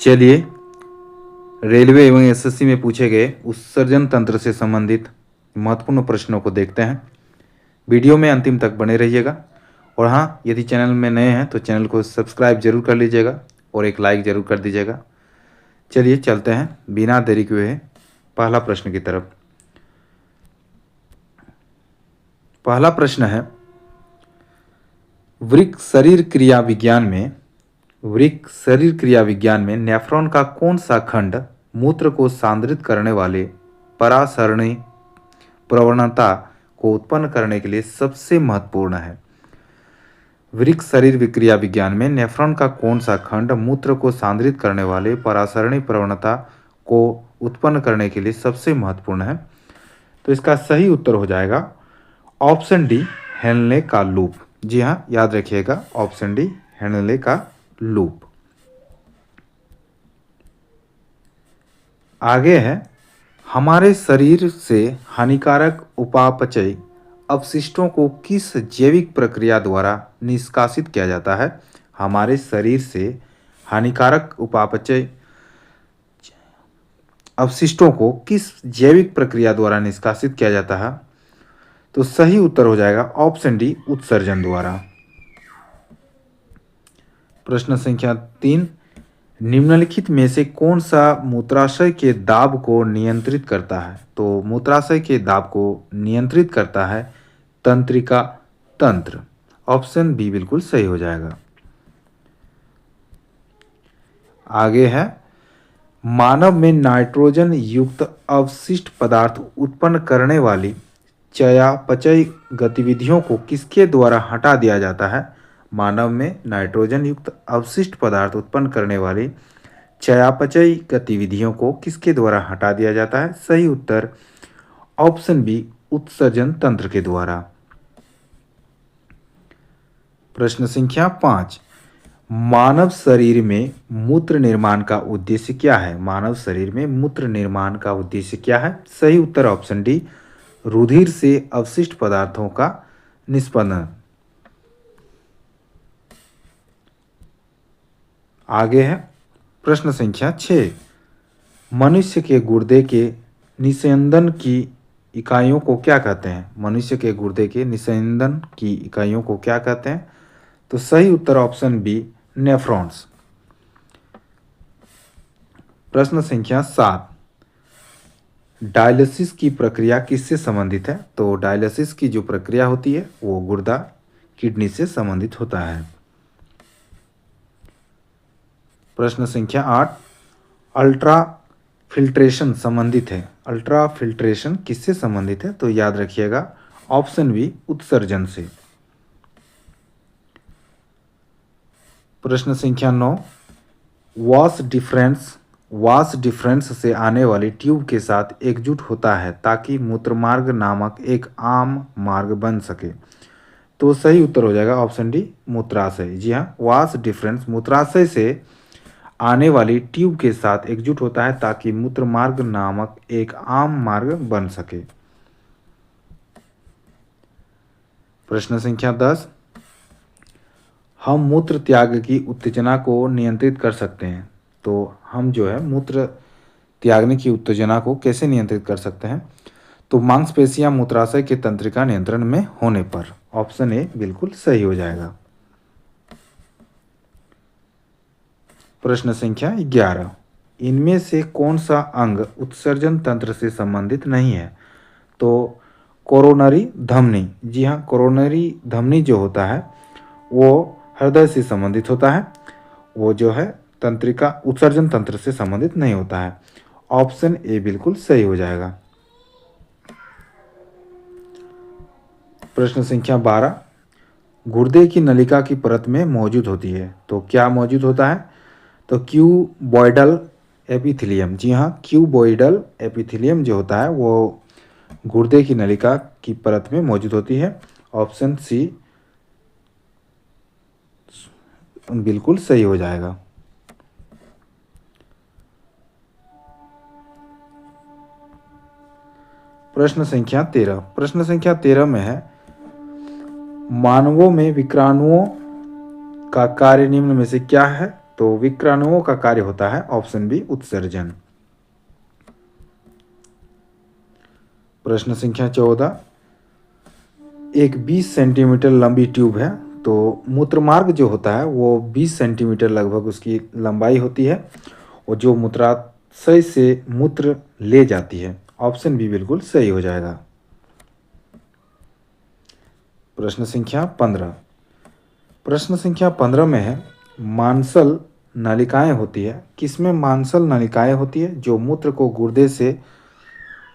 चलिए, रेलवे एवं एसएससी में पूछे गए उत्सर्जन तंत्र से संबंधित महत्वपूर्ण प्रश्नों को देखते हैं। वीडियो में अंतिम तक बने रहिएगा और हाँ, यदि चैनल में नए हैं तो चैनल को सब्सक्राइब जरूर कर लीजिएगा और एक लाइक जरूर कर दीजिएगा। चलिए चलते हैं बिना देरी के हुए पहला प्रश्न की तरफ। पहला प्रश्न है, वृक्क शरीर क्रिया विज्ञान में नेफ्रॉन का कौन सा खंड मूत्र को सांद्रित करने वाले परासरणी प्रवणता को उत्पन्न करने के लिए सबसे महत्वपूर्ण है? वृक्क शरीर विक्रिया विज्ञान में नेफ्रॉन का कौन सा खंड मूत्र को सांद्रित करने वाले परासरणी प्रवणता को उत्पन्न करने के लिए सबसे महत्वपूर्ण है? तो इसका सही उत्तर हो जाएगा ऑप्शन डी, हेनले का लूप। जी हाँ, याद रखिएगा, ऑप्शन डी, हेनले का लूप। आगे है, हमारे शरीर से हानिकारक उपापचय अपशिष्टों को किस जैविक प्रक्रिया द्वारा निष्कासित किया जाता है? हमारे शरीर से हानिकारक उपापचय अपशिष्टों को किस जैविक प्रक्रिया द्वारा निष्कासित किया जाता है? तो सही उत्तर हो जाएगा ऑप्शन डी, उत्सर्जन द्वारा। प्रश्न संख्या 3, निम्नलिखित में से कौन सा मूत्राशय के दाब को नियंत्रित करता है? तो मूत्राशय के दाब को नियंत्रित करता है तंत्रिका तंत्र। ऑप्शन बी बिल्कुल सही हो जाएगा। आगे है, मानव में नाइट्रोजन युक्त अवशिष्ट पदार्थ उत्पन्न करने वाली चयापचय गतिविधियों को किसके द्वारा हटा दिया जाता है? मानव में नाइट्रोजन युक्त अवशिष्ट पदार्थ उत्पन्न करने वाली चयापचय गतिविधियों को किसके द्वारा हटा दिया जाता है? सही उत्तर ऑप्शन बी, उत्सर्जन तंत्र के द्वारा। प्रश्न संख्या 5, मानव शरीर में मूत्र निर्माण का उद्देश्य क्या है? मानव शरीर में मूत्र निर्माण का उद्देश्य क्या है? सही उत्तर ऑप्शन डी, रुधिर से अवशिष्ट पदार्थों का निष्पंदन। आगे है प्रश्न संख्या 6, मनुष्य के गुर्दे के निस्यंदन की इकाइयों को क्या कहते हैं? मनुष्य के गुर्दे के निस्यंदन की इकाइयों को क्या कहते हैं? तो सही उत्तर ऑप्शन बी, नेफ्रॉन्स। प्रश्न संख्या 7, डायलिसिस की प्रक्रिया किससे संबंधित है? तो डायलिसिस की जो प्रक्रिया होती है वो गुर्दा किडनी से संबंधित होता है। प्रश्न संख्या 8, अल्ट्रा फिल्ट्रेशन संबंधित है। अल्ट्रा फिल्ट्रेशन किससे संबंधित है? तो याद रखिएगा ऑप्शन बी, उत्सर्जन से। प्रश्न संख्या 9, वास डिफरेंस से आने वाली ट्यूब के साथ एकजुट होता है ताकि मूत्रमार्ग नामक एक आम मार्ग बन सके। तो सही उत्तर हो जाएगा ऑप्शन डी, मूत्राशय। जी हाँ, वास डिफरेंस मूत्राशय से आने वाली ट्यूब के साथ एकजुट होता है ताकि मूत्रमार्ग नामक एक आम मार्ग बन सके। प्रश्न संख्या 10, हम मूत्र त्याग की उत्तेजना को नियंत्रित कर सकते हैं। तो हम जो है मूत्र त्यागने की उत्तेजना को कैसे नियंत्रित कर सकते हैं? तो मांसपेशियां मूत्राशय के तंत्रिका नियंत्रण में होने पर। ऑप्शन ए बिल्कुल सही हो जाएगा। प्रश्न संख्या 11, इनमें से कौन सा अंग उत्सर्जन तंत्र से संबंधित नहीं है? तो कोरोनरी धमनी। जी हाँ, कोरोनरी धमनी जो होता है वो हृदय से संबंधित होता है, वो जो है तंत्रिका उत्सर्जन तंत्र से संबंधित नहीं होता है। ऑप्शन ए बिल्कुल सही हो जाएगा। प्रश्न संख्या 12, गुर्दे की नलिका की परत में मौजूद होती है। तो क्या मौजूद होता है? तो क्यूबॉइडल एपिथेलियम। जी हाँ, क्यूबॉइडल एपिथेलियम जो होता है वो गुर्दे की नलिका की परत में मौजूद होती है। ऑप्शन सी बिल्कुल सही हो जाएगा। प्रश्न संख्या 13 में है, मानवों में विक्राणुओं का कार्य निम्न में से क्या है? तो विक्राणुओं का कार्य होता है ऑप्शन बी उत्सर्जन। प्रश्न संख्या 14, एक 20 सेंटीमीटर लंबी ट्यूब है, तो मूत्रमार्ग जो होता है वो 20 सेंटीमीटर लगभग उसकी लंबाई होती है, और जो मूत्राशय से मूत्र ले जाती है। ऑप्शन बी बिल्कुल सही हो जाएगा। प्रश्न संख्या 15, प्रश्न संख्या 15 में है मांसल नलिकाएं होती है, किसमें मांसल नलिकाएं होती है जो मूत्र को गुर्दे से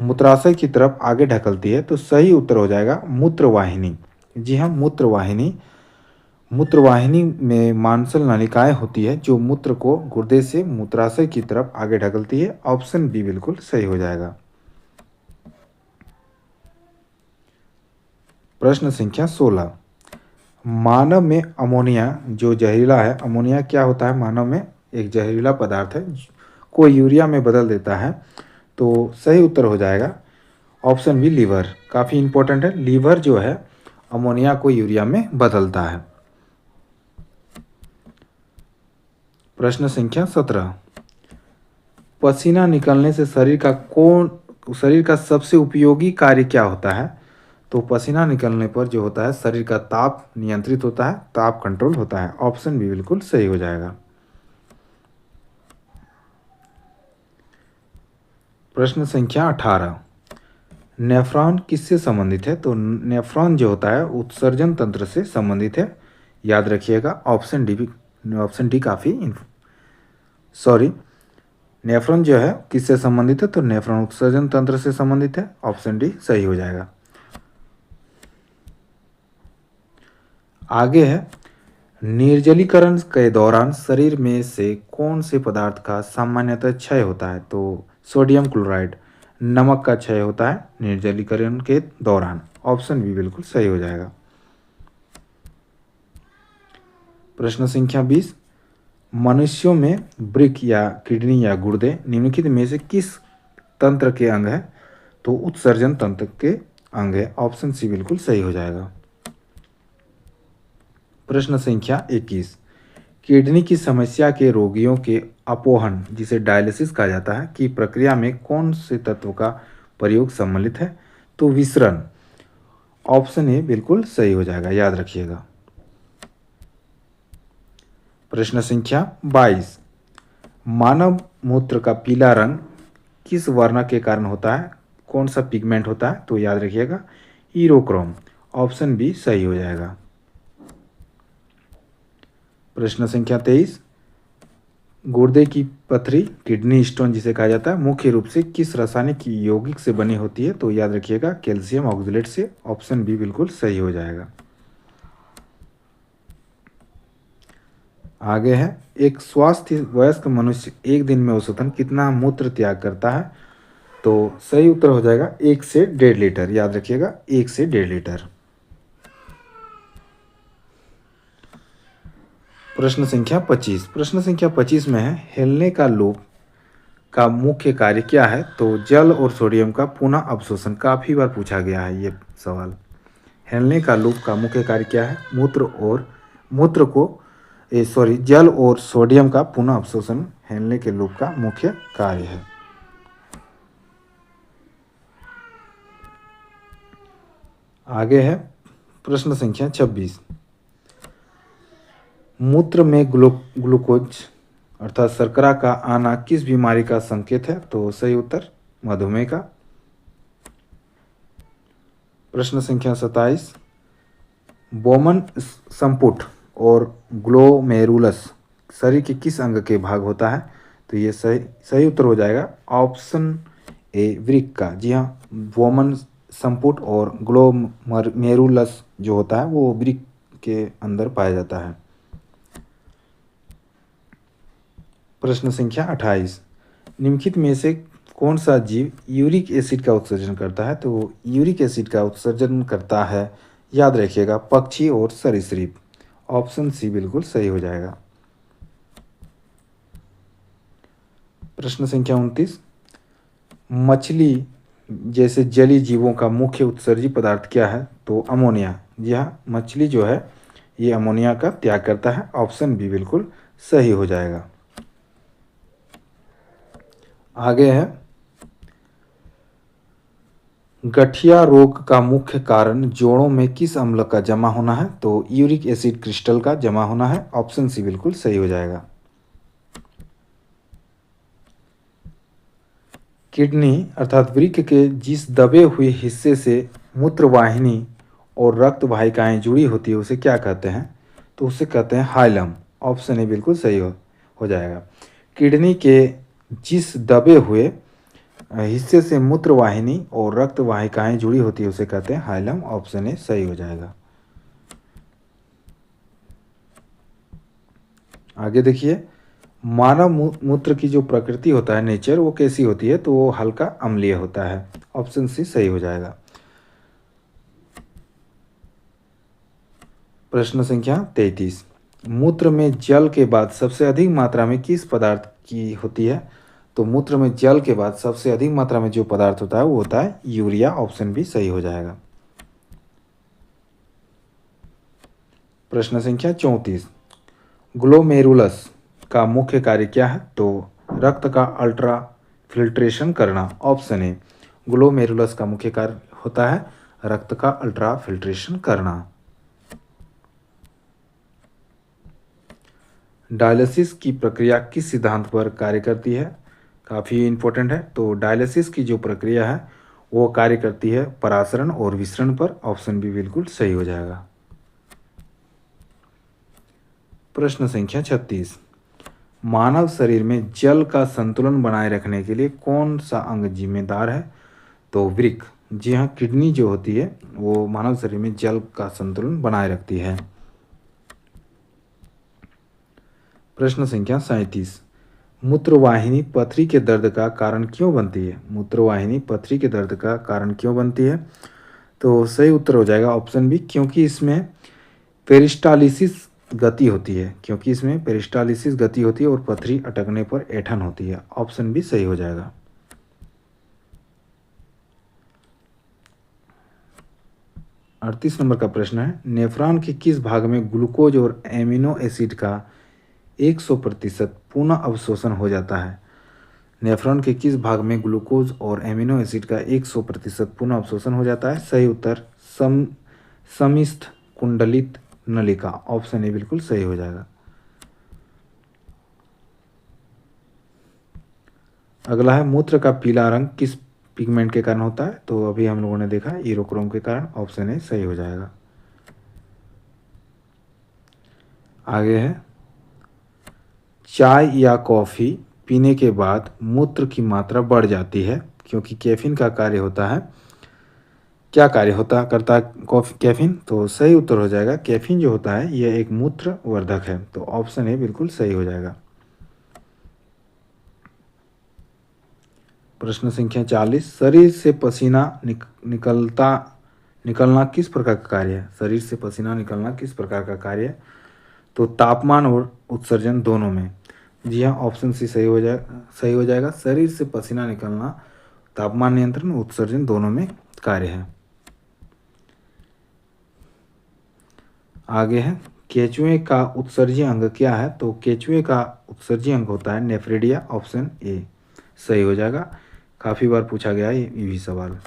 मूत्राशय की तरफ आगे ढकलती है? तो सही उत्तर हो जाएगा मूत्रवाहिनी। जी हाँ, मूत्रवाहिनी। मूत्रवाहिनी में मांसल नलिकाएं होती है जो मूत्र को गुर्दे से मूत्राशय की तरफ आगे ढकलती है। ऑप्शन बी बिल्कुल सही हो जाएगा। प्रश्न संख्या 16, मानव में अमोनिया जो जहरीला है, अमोनिया क्या होता है? मानव में एक जहरीला पदार्थ है को यूरिया में बदल देता है। तो सही उत्तर हो जाएगा ऑप्शन बी लीवर। काफ़ी इंपॉर्टेंट है, लीवर जो है अमोनिया को यूरिया में बदलता है। प्रश्न संख्या 17, पसीना निकलने से शरीर का सबसे उपयोगी कार्य क्या होता है? तो पसीना निकलने पर जो होता है शरीर का ताप नियंत्रित होता है, ताप कंट्रोल होता है। ऑप्शन बी बिल्कुल सही हो जाएगा। प्रश्न संख्या 18, नेफ्रॉन किससे संबंधित है? तो नेफ्रॉन जो होता है उत्सर्जन तंत्र से संबंधित है, याद रखिएगा। ऑप्शन डी काफ़ी नेफ्रॉन जो है किससे संबंधित है? तो नेफ्रॉन उत्सर्जन तंत्र से संबंधित है। ऑप्शन डी सही हो जाएगा। आगे है निर्जलीकरण के दौरान शरीर में से कौन से पदार्थ का सामान्यतः क्षय होता है? तो सोडियम क्लोराइड, नमक का क्षय होता है निर्जलीकरण के दौरान। ऑप्शन बी बिल्कुल सही हो जाएगा। प्रश्न संख्या 20, मनुष्यों में वृक्क या किडनी या गुर्दे निम्नलिखित में से किस तंत्र के अंग है? तो उत्सर्जन तंत्र के अंग है। ऑप्शन सी बिल्कुल सही हो जाएगा। प्रश्न संख्या 21, किडनी की समस्या के रोगियों के अपोहन जिसे डायलिसिस कहा जाता है की प्रक्रिया में कौन से तत्व का प्रयोग सम्मिलित है? तो विसरण। ऑप्शन ए बिल्कुल सही हो जाएगा, याद रखिएगा। प्रश्न संख्या 22, मानव मूत्र का पीला रंग किस वर्ण के कारण होता है? कौन सा पिगमेंट होता है? तो याद रखिएगा ईरोक्रोम। ऑप्शन बी सही हो जाएगा। प्रश्न संख्या 23, गुर्दे की पथरी किडनी स्टोन जिसे कहा जाता है मुख्य रूप से किस रासायनिक यौगिक से बनी होती है? तो याद रखिएगा कैल्शियम ऑक्सलेट से। ऑप्शन बी बिल्कुल सही हो जाएगा। आगे है एक स्वस्थ वयस्क मनुष्य एक दिन में औसतन कितना मूत्र त्याग करता है? तो सही उत्तर हो जाएगा 1 से 1.5 लीटर। याद रखिएगा 1 से 1.5 लीटर। प्रश्न संख्या 25, प्रश्न संख्या 25 में है हिलने का लूप का मुख्य कार्य क्या है? तो जल और सोडियम का पुनः अवशोषण। काफ़ी बार पूछा गया है ये सवाल। हिलने का लूप का मुख्य कार्य क्या है? जल और सोडियम का पुनः अवशोषण हिलने के लूप का मुख्य कार्य है। आगे है प्रश्न संख्या 26, मूत्र में ग्लूकोज अर्थात शर्करा का आना किस बीमारी का संकेत है? तो सही उत्तर मधुमेह का। प्रश्न संख्या 27, बोमन संपुट और ग्लोमेरुलस शरीर के किस अंग के भाग होता है? तो ये सही उत्तर हो जाएगा ऑप्शन ए वृक्क का। जी हाँ, बोमन संपुट और ग्लोमेरुलस जो होता है वो वृक्क के अंदर पाया जाता है। प्रश्न संख्या 28, निम्नलिखित में से कौन सा जीव यूरिक एसिड का उत्सर्जन करता है? तो यूरिक एसिड का उत्सर्जन करता है, याद रखिएगा, पक्षी और सरीसृप। ऑप्शन सी बिल्कुल सही हो जाएगा। प्रश्न संख्या 29, मछली जैसे जलीय जीवों का मुख्य उत्सर्जी पदार्थ क्या है? तो अमोनिया। जी हाँ, मछली जो है ये अमोनिया का त्याग करता है। ऑप्शन बी बिल्कुल सही हो जाएगा। आगे है, गठिया रोग का मुख्य कारण जोड़ों में किस अम्ल का जमा होना है? तो यूरिक एसिड क्रिस्टल का जमा होना है। ऑप्शन सी बिल्कुल सही हो जाएगा। किडनी अर्थात वृक्क के जिस दबे हुए हिस्से से मूत्रवाहिनी और रक्त वाहिकाएं जुड़ी होती है उसे क्या कहते हैं? तो उसे कहते हैं हाइलम। ऑप्शन ए बिल्कुल सही हो जाएगा। किडनी के जिस दबे हुए हिस्से से मूत्रवाहिनी और रक्त वाहिकाएं जुड़ी होती है उसे कहते हैं हाइलम। ऑप्शन ए सही हो जाएगा। आगे देखिए, मानव मूत्र की जो प्रकृति होता है, नेचर, वो कैसी होती है? तो वो हल्का अम्लीय होता है। ऑप्शन सी सही हो जाएगा। प्रश्न संख्या 33, मूत्र में जल के बाद सबसे अधिक मात्रा में किस पदार्थ की होती है? तो मूत्र में जल के बाद सबसे अधिक मात्रा में जो पदार्थ होता है वो होता है यूरिया। ऑप्शन बी सही हो जाएगा। प्रश्न संख्या 34, ग्लोमेरुलस का मुख्य कार्य क्या है? तो रक्त का अल्ट्रा फिल्ट्रेशन करना। ऑप्शन ए, ग्लोमेरुलस का मुख्य कार्य होता है रक्त का अल्ट्रा फिल्ट्रेशन करना। डायलिसिस की प्रक्रिया किस सिद्धांत पर कार्य करती है? काफ़ी इम्पोर्टेंट है। तो डायलिसिस की जो प्रक्रिया है वो कार्य करती है परासरण और विसरण पर। ऑप्शन बी बिल्कुल सही हो जाएगा। प्रश्न संख्या 36, मानव शरीर में जल का संतुलन बनाए रखने के लिए कौन सा अंग जिम्मेदार है? तो वृक्क। जी हाँ, किडनी जो होती है वो मानव शरीर में जल का संतुलन बनाए रखती है। प्रश्न संख्या 37, मूत्रवाहिनी पथरी के दर्द का कारण क्यों बनती है? मूत्रवाहिनी पथरी के दर्द का कारण क्यों बनती है? तो सही उत्तर हो जाएगा ऑप्शन बी, क्योंकि इसमें पेरिस्टालिसिस गति होती है। क्योंकि इसमें पेरिस्टालिसिस गति होती है और पथरी अटकने पर ऐंठन होती है। ऑप्शन बी सही हो जाएगा। 38 नंबर का प्रश्न है, नेफ्रॉन के किस भाग में ग्लूकोज और एमिनो एसिड का 100% पुनः अवशोषण हो जाता है? नेफ्रॉन के किस भाग में ग्लूकोज और एमिनो एसिड का 100% पुनः अवशोषण हो जाता है? सही उत्तर समिष्ठ कुंडलित नलिका। ऑप्शन ए बिल्कुल सही हो जाएगा। अगला है, मूत्र का पीला रंग किस पिगमेंट के कारण होता है? तो अभी हम लोगों ने देखा ईरोक्रोम के कारण। ऑप्शन ए सही हो जाएगा। आगे है, चाय या कॉफ़ी पीने के बाद मूत्र की मात्रा बढ़ जाती है क्योंकि कैफीन का कार्य होता है। क्या कार्य होता करता है कैफीन? तो सही उत्तर हो जाएगा, कैफीन जो होता है यह एक मूत्र वर्धक है। तो ऑप्शन ए बिल्कुल सही हो जाएगा। प्रश्न संख्या 40, शरीर से पसीना निकलना किस प्रकार का कार्य है? शरीर से पसीना निकलना किस प्रकार का कार्य है? तो तापमान और उत्सर्जन दोनों में। जी हाँ, ऑप्शन सी सही हो जाएगा। शरीर से पसीना निकलना तापमान नियंत्रण उत्सर्जन दोनों में कार्य है। आगे है, केचुए का उत्सर्जी अंग क्या है? तो केचुए का उत्सर्जी अंग होता है नेफ्रेडिया। ऑप्शन ए सही हो जाएगा। काफ़ी बार पूछा गया है ये भी सवाल।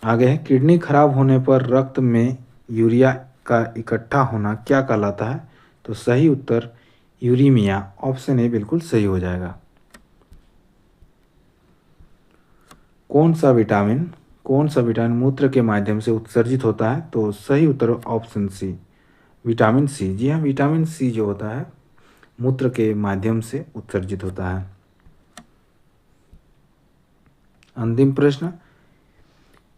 आगे है, किडनी खराब होने पर रक्त में यूरिया का इकट्ठा होना क्या कहलाता है? तो सही उत्तर यूरीमिया। ऑप्शन ए बिल्कुल सही हो जाएगा। कौन सा विटामिन मूत्र के माध्यम से उत्सर्जित होता है? तो सही उत्तर ऑप्शन सी, विटामिन सी। जी हाँ, विटामिन सी जो होता है मूत्र के माध्यम से उत्सर्जित होता है। अंतिम प्रश्न,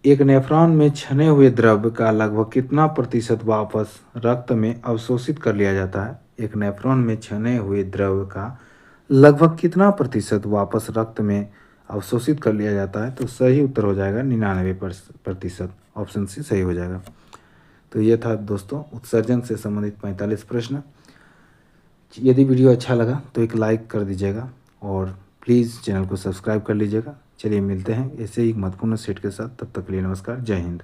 एक नेफ्रॉन में छने हुए द्रव का लगभग कितना प्रतिशत वापस रक्त में अवशोषित कर लिया जाता है? एक नेफ्रॉन में छने हुए द्रव का लगभग कितना प्रतिशत वापस रक्त में अवशोषित कर लिया जाता है? तो सही उत्तर हो जाएगा 99%। ऑप्शन सी सही हो जाएगा। तो ये था दोस्तों उत्सर्जन से संबंधित 45 प्रश्न। यदि वीडियो अच्छा लगा तो एक लाइक कर दीजिएगा और प्लीज़ चैनल को सब्सक्राइब कर लीजिएगा। चलिए मिलते हैं ऐसे ही महत्वपूर्ण सेट के साथ। तब तक के लिए नमस्कार, जय हिंद।